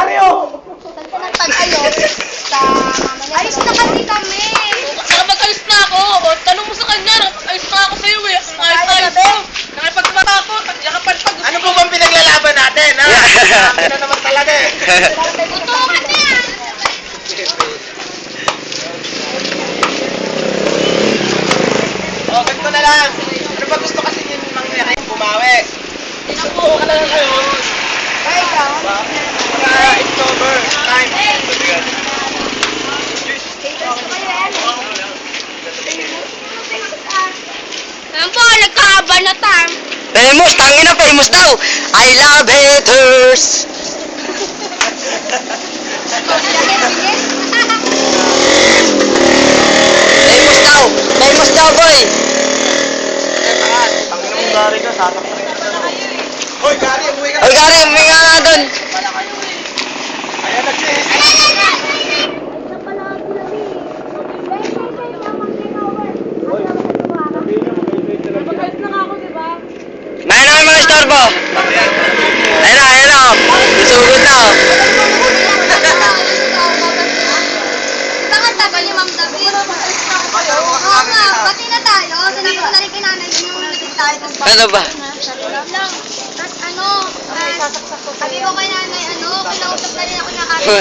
Mario! Tag-ayos sa mama niya. Ayos na kasi kami. Nakapag-ayos na ako. O, tanong mo sa kanya, nakapag-ayos na ako sa'yo eh. Ayos ko. Nakipagmata ako. Nakapagpag. Ano po bang pinaglalaban natin, ha? Akin na naman talaga eh. Tutukan na yan. O, ganito na lang. Ano ba gusto kasi yung mangyari? Bumawi. Subukan ka na lang kayo. Ay, ikaw. Para it's over. Time. Ayan po, nagkahaba na time. Famous, tangina, famous daw. I love haters. Famous daw, boy. Tangin mo gari ka, sasaktan kita na. Hoy, gari, umuwi ka na. Oy, Gary, may nga nga doon. Ayan, nagsis. May naman mga istorbo. Ayun na. Susugod na. Bakit tagal ni Ma'am David? Oo nga, pati na tayo. Sinabi ko na rin kay nanay din yung natin tayo. Ano ba? Tapos sabi ko kay nanay, kinausap na rin ako ng ate.